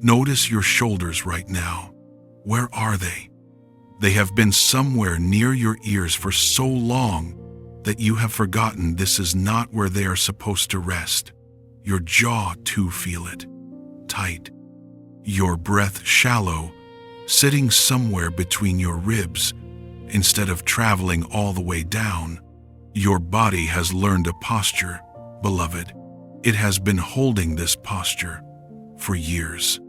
Notice your shoulders right now. Where are they? They have been somewhere near your ears for so long that you have forgotten this is not where they are supposed to rest. Your jaw too, feel it, tight. Your breath shallow, sitting somewhere between your ribs instead of traveling all the way down. Your body has learned a posture, beloved. It has been holding this posture for years.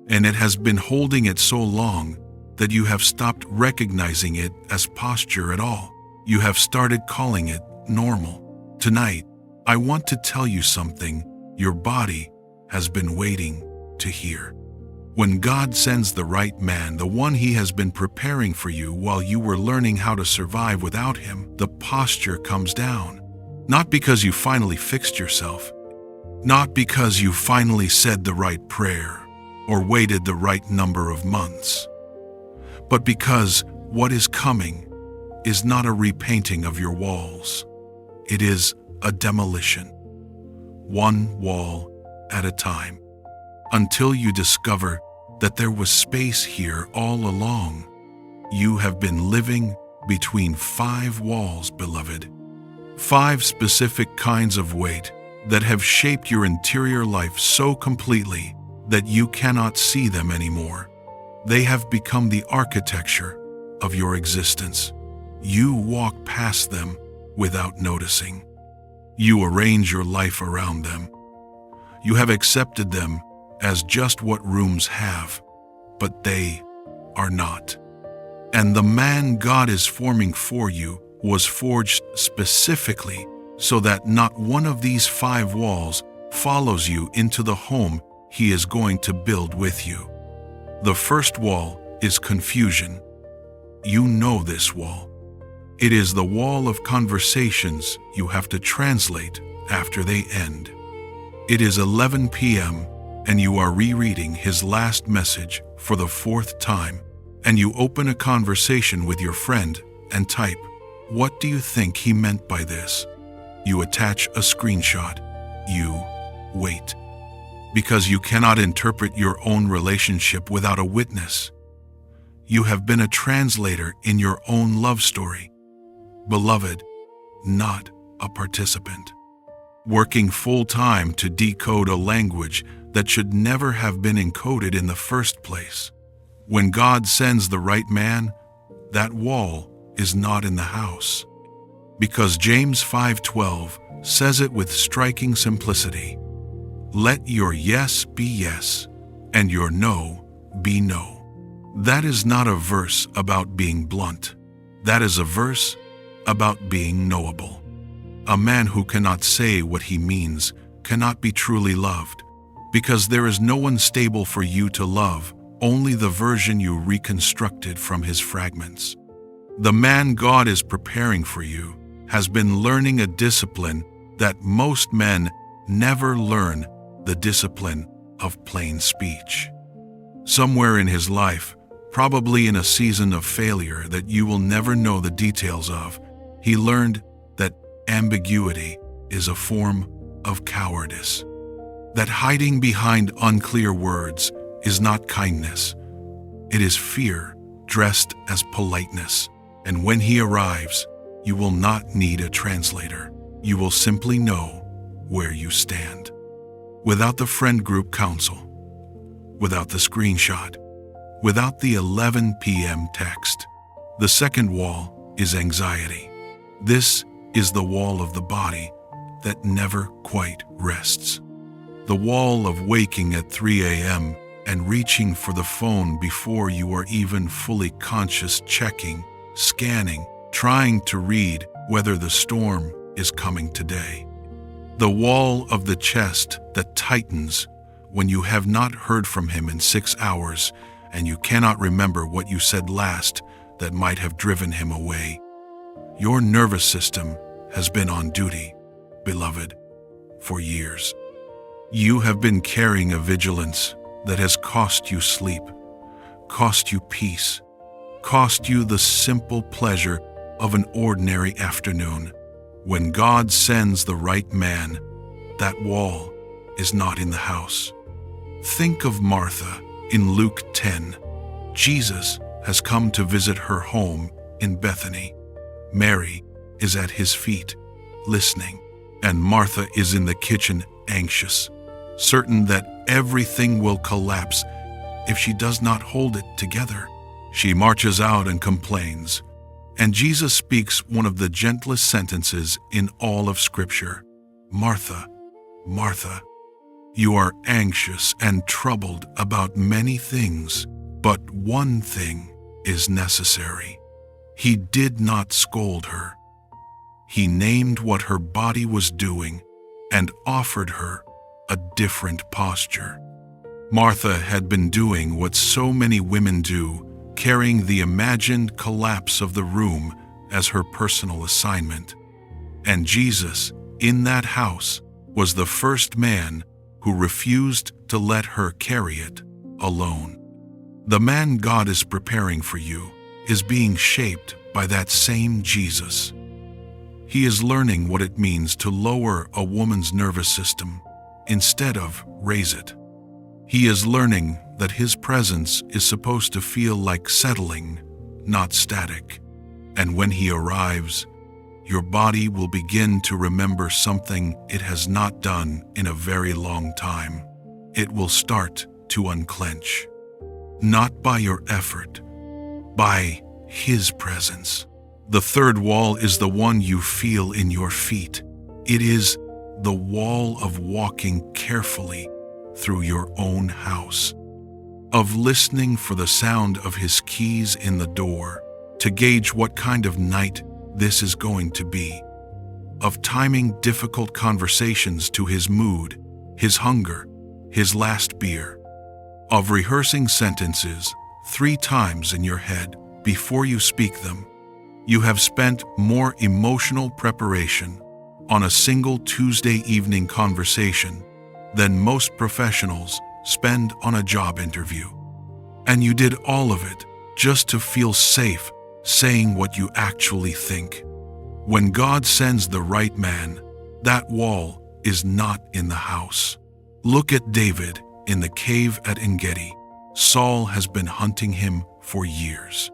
And it has been holding it so long that you have stopped recognizing it as posture at all. You have started calling it normal. Tonight, I want to tell you something your body has been waiting to hear. When God sends the right man, the one He has been preparing for you while you were learning how to survive without Him, the posture comes down. Not because you finally fixed yourself, not because you finally said the right prayer or waited the right number of months, but because what is coming is not a repainting of your walls. It is a demolition, one wall at a time, until you discover that there was space here all along. You have been living between 5 walls, beloved. 5 specific kinds of weight that have shaped your interior life so completely that you cannot see them anymore. They have become the architecture of your existence. You walk past them without noticing. You arrange your life around them. You have accepted them as just what rooms have, but they are not. And the man God is forming for you was forged specifically so that not one of these 5 walls follows you into the home He is going to build with you. The first wall is confusion. You know this wall. It is the wall of conversations you have to translate after they end. It is 11 p.m. and you are rereading his last message for the 4th time, and you open a conversation with your friend and type, "What do you think he meant by this?" You attach a screenshot. You wait. Because you cannot interpret your own relationship without a witness. You have been a translator in your own love story. Beloved, not a participant. Working full-time to decode a language that should never have been encoded in the first place. When God sends the right man, that wall is not in the house. Because James 5:12 says it with striking simplicity. Let your yes be yes, and your no be no. That is not a verse about being blunt. That is a verse about being knowable. A man who cannot say what he means cannot be truly loved, because there is no one stable for you to love, only the version you reconstructed from his fragments. The man God is preparing for you has been learning a discipline that most men never learn, the discipline of plain speech. Somewhere in his life, probably in a season of failure that you will never know the details of, he learned that ambiguity is a form of cowardice. That hiding behind unclear words is not kindness. It is fear dressed as politeness. And when he arrives, you will not need a translator. You will simply know where you stand. Without the friend group counsel, without the screenshot, without the 11 p.m. text. The second wall is anxiety. This is the wall of the body that never quite rests. The wall of waking at 3 a.m. and reaching for the phone before you are even fully conscious, checking, scanning, trying to read whether the storm is coming today. The wall of the chest that tightens when you have not heard from him in 6 hours and you cannot remember what you said last that might have driven him away. Your nervous system has been on duty, beloved, for years. You have been carrying a vigilance that has cost you sleep, cost you peace, cost you the simple pleasure of an ordinary afternoon. When God sends the right man, that wall is not in the house. Think of Martha in Luke 10. Jesus has come to visit her home in Bethany. Mary is at his feet, listening, and Martha is in the kitchen, anxious, certain that everything will collapse if she does not hold it together. She marches out and complains, and Jesus speaks one of the gentlest sentences in all of Scripture. Martha, Martha, you are anxious and troubled about many things, but one thing is necessary. He did not scold her. He named what her body was doing and offered her a different posture. Martha had been doing what so many women do, carrying the imagined collapse of the room as her personal assignment. And Jesus, in that house, was the first man who refused to let her carry it alone. The man God is preparing for you is being shaped by that same Jesus. He is learning what it means to lower a woman's nervous system instead of raise it. He is learning that his presence is supposed to feel like settling, not static. And when he arrives, your body will begin to remember something it has not done in a very long time. It will start to unclench, not by your effort, by his presence. The third wall is the one you feel in your feet. It is the wall of walking carefully through your own house, of listening for the sound of his keys in the door to gauge what kind of night this is going to be, of timing difficult conversations to his mood, his hunger, his last beer, of rehearsing sentences 3 times in your head before you speak them. You have spent more emotional preparation on a single Tuesday evening conversation than most professionals spend on a job interview. And you did all of it just to feel safe saying what you actually think. When God sends the right man, that wall is not in the house. Look at David in the cave at En-Gedi. Saul has been hunting him for years.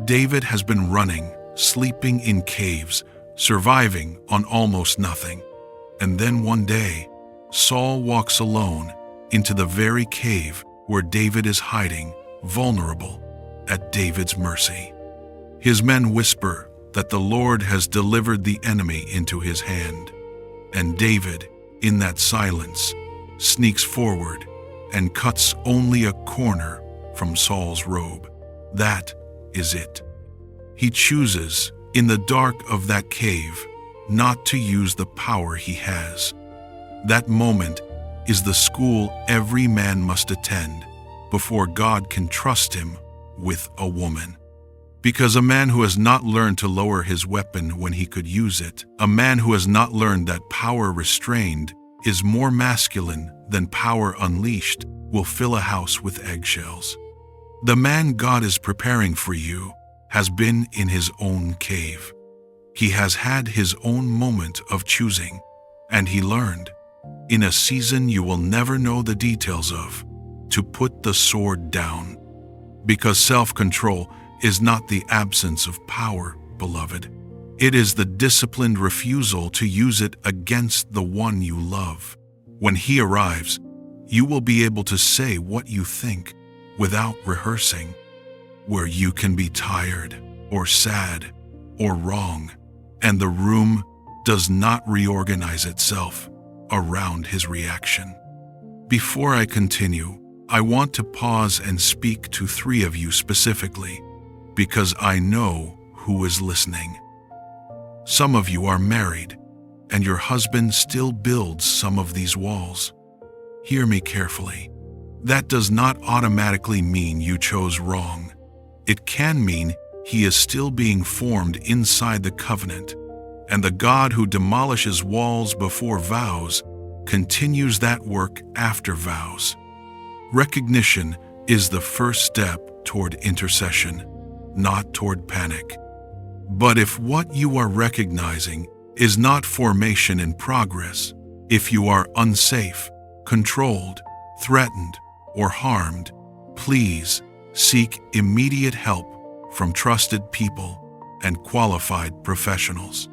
David has been running, sleeping in caves, surviving on almost nothing. And then one day, Saul walks alone into the very cave where David is hiding, vulnerable, at David's mercy. His men whisper that the Lord has delivered the enemy into his hand. And David, in that silence, sneaks forward and cuts only a corner from Saul's robe. That is it. He chooses, in the dark of that cave, not to use the power he has. That moment is the school every man must attend before God can trust him with a woman. Because a man who has not learned to lower his weapon when he could use it, a man who has not learned that power restrained is more masculine than power unleashed, will fill a house with eggshells. The man God is preparing for you has been in his own cave. He has had his own moment of choosing, and he learned, in a season you will never know the details of, to put the sword down. Because self-control is not the absence of power, beloved. It is the disciplined refusal to use it against the one you love. When he arrives, you will be able to say what you think without rehearsing, where you can be tired or sad or wrong, and the room does not reorganize itself around his reaction. Before I continue, I want to pause and speak to 3 of you specifically, because I know who is listening. Some of you are married, and your husband still builds some of these walls. Hear me carefully. That does not automatically mean you chose wrong. It can mean he is still being formed inside the covenant, and the God who demolishes walls before vows continues that work after vows. Recognition is the first step toward intercession, not toward panic. But if what you are recognizing is not formation in progress, if you are unsafe, controlled, threatened, or harmed, please seek immediate help from trusted people and qualified professionals.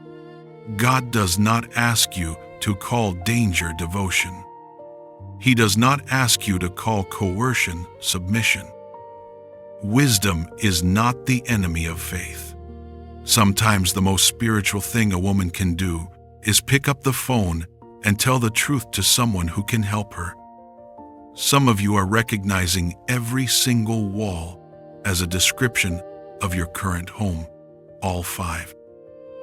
God does not ask you to call danger devotion. He does not ask you to call coercion submission. Wisdom is not the enemy of faith. Sometimes the most spiritual thing a woman can do is pick up the phone and tell the truth to someone who can help her. Some of you are recognizing every single wall as a description of your current home, all 5.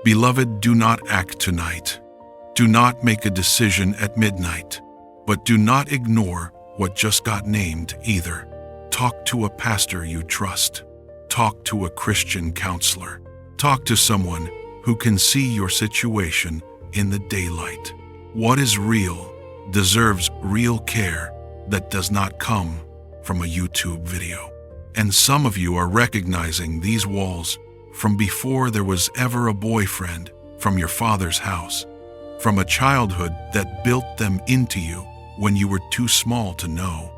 Beloved, do not act tonight. Do not make a decision at midnight, but do not ignore what just got named either. Talk to a pastor you trust. Talk to a Christian counselor. Talk to someone who can see your situation in the daylight. What is real deserves real care that does not come from a YouTube video. And some of you are recognizing these walls from before there was ever a boyfriend, from your father's house, from a childhood that built them into you when you were too small to know.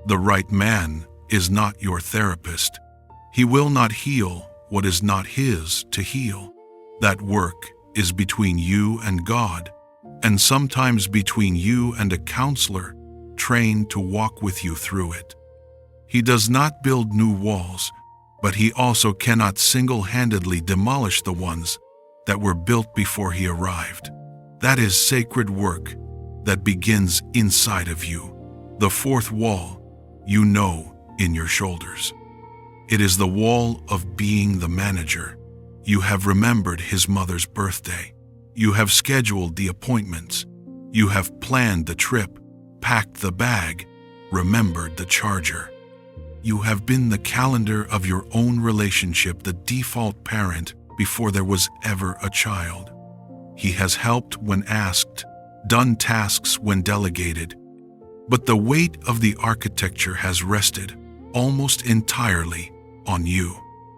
The right man is not your therapist. He will not heal what is not his to heal. That work is between you and God, and sometimes between you and a counselor trained to walk with you through it. He does not build new walls, but he also cannot single-handedly demolish the ones that were built before he arrived. That is sacred work that begins inside of you. The 4th wall, you know, in your shoulders. It is the wall of being the manager. You have remembered his mother's birthday. You have scheduled the appointments. You have planned the trip, packed the bag, remembered the charger. You have been the calendar of your own relationship, the default parent before there was ever a child. He has helped when asked, done tasks when delegated, but the weight of the architecture has rested almost entirely on you.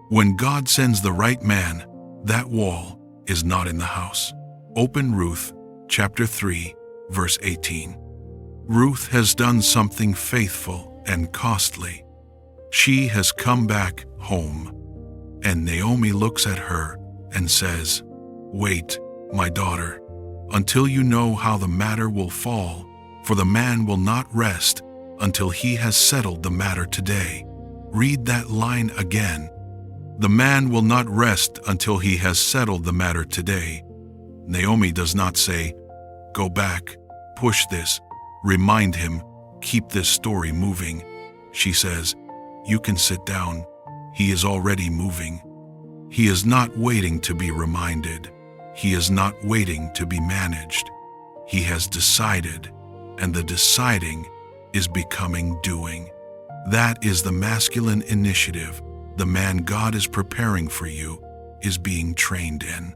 When God sends the right man, that wall is not in the house. Open Ruth chapter 3, verse 18. Ruth has done something faithful and costly. She has come back home, and Naomi looks at her and says, "Wait, my daughter, until you know how the matter will fall, for the man will not rest until he has settled the matter today." Read that line again. The man will not rest until he has settled the matter today. Naomi does not say, "Go back, push this, remind him, keep this story moving." She says, "You can sit down. He is already moving." He is not waiting to be reminded. He is not waiting to be managed. He has decided, and the deciding is becoming doing. That is the masculine initiative the man God is preparing for you is being trained in.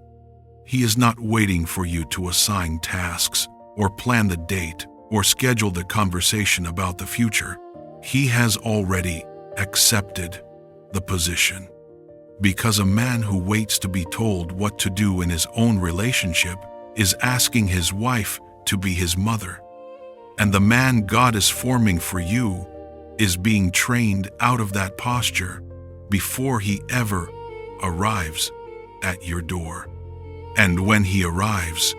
He is not waiting for you to assign tasks or plan the date or schedule the conversation about the future. He has already accepted the position. Because a man who waits to be told what to do in his own relationship is asking his wife to be his mother. And the man God is forming for you is being trained out of that posture before he ever arrives at your door. And when he arrives,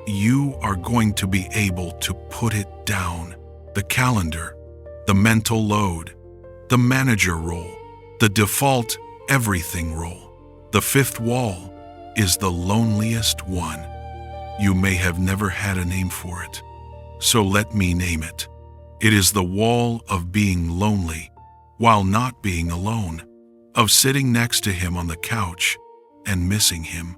you are going to be able to put it down. The calendar, the mental load, the manager role, the default everything role. The 5th wall is the loneliest one. You may have never had a name for it, so let me name it. It is the wall of being lonely while not being alone, of sitting next to him on the couch and missing him,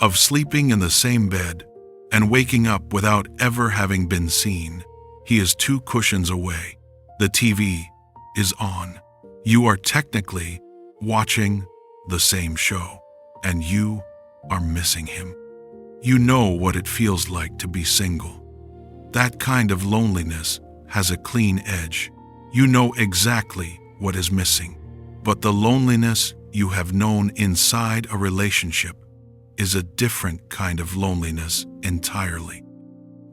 of sleeping in the same bed and waking up without ever having been seen. He is 2 cushions away. The TV is on. You are technically watching the same show, and you are missing him. You know what it feels like to be single. That kind of loneliness has a clean edge. You know exactly what is missing, but the loneliness you have known inside a relationship is a different kind of loneliness entirely.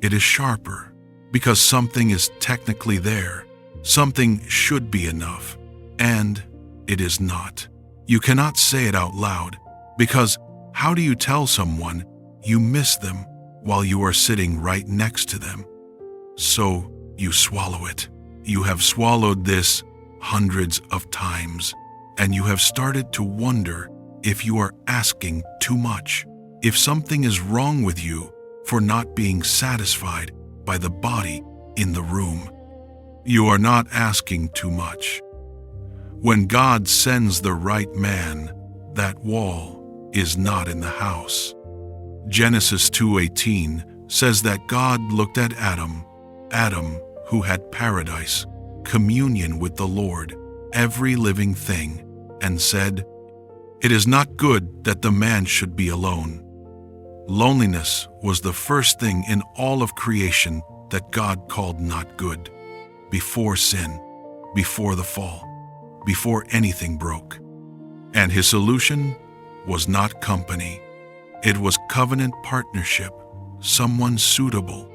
It is sharper, because something is technically there. Something should be enough, and it is not. You cannot say it out loud, because how do you tell someone you miss them while you are sitting right next to them? So you swallow it. You have swallowed this hundreds of times, and you have started to wonder if you are asking too much, if something is wrong with you for not being satisfied by the body in the room. You are not asking too much. When God sends the right man, that wall is not in the house. Genesis 2:18 says that God looked at Adam who had paradise, communion with the Lord, every living thing, and said, "It is not good that the man should be alone." Loneliness was the first thing in all of creation that God called not good. Before sin, before the fall, before anything broke. And his solution was not company. It was covenant partnership, someone suitable,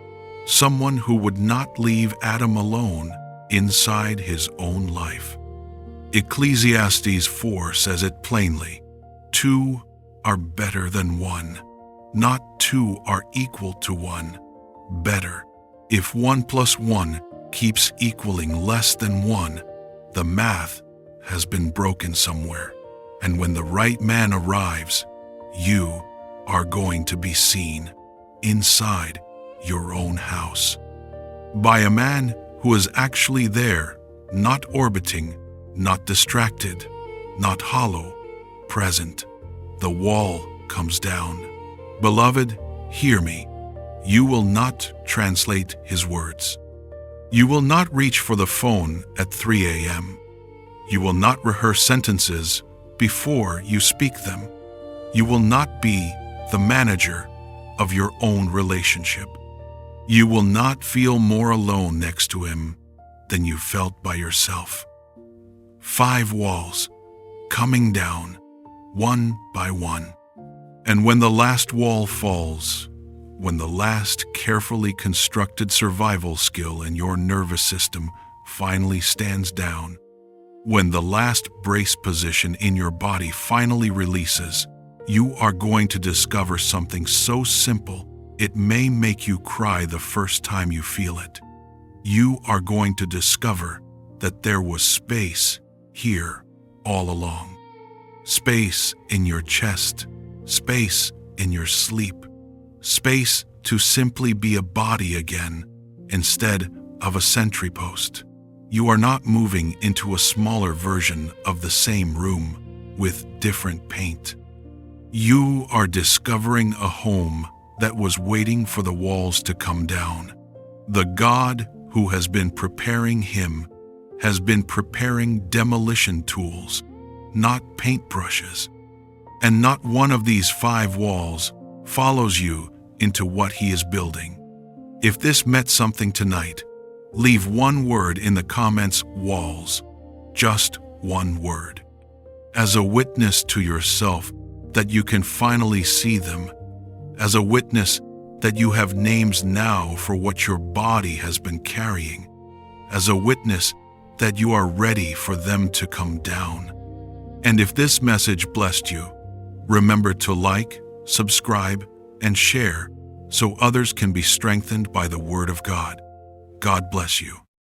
someone who would not leave Adam alone inside his own life. Ecclesiastes 4 says it plainly, "Two are better than one, not two are equal to one. Better. If 1 + 1 keeps equaling less than 1, the math has been broken somewhere. And when the right man arrives, you are going to be seen inside your own house by a man who is actually there, not orbiting, not distracted, not hollow, present. The wall comes down. Beloved, hear me. You will not translate his words. You will not reach for the phone at 3 a.m. You will not rehearse sentences before you speak them. You will not be the manager of your own relationship. You will not feel more alone next to him than you felt by yourself. 5 walls coming down, one by one. And when the last wall falls, when the last carefully constructed survival skill in your nervous system finally stands down, when the last brace position in your body finally releases, you are going to discover something so simple it may make you cry the first time you feel it. You are going to discover that there was space here all along. Space in your chest, space in your sleep, space to simply be a body again instead of a sentry post. You are not moving into a smaller version of the same room with different paint. You are discovering a home that was waiting for the walls to come down. The God who has been preparing him has been preparing demolition tools, not paintbrushes. And not one of these 5 walls follows you into what he is building. If this meant something tonight, leave one word in the comments, walls. Just one word. As a witness to yourself that you can finally see them. As a witness that you have names now for what your body has been carrying. As a witness that you are ready for them to come down. And if this message blessed you, remember to like, subscribe, and share so others can be strengthened by the Word of God. God bless you.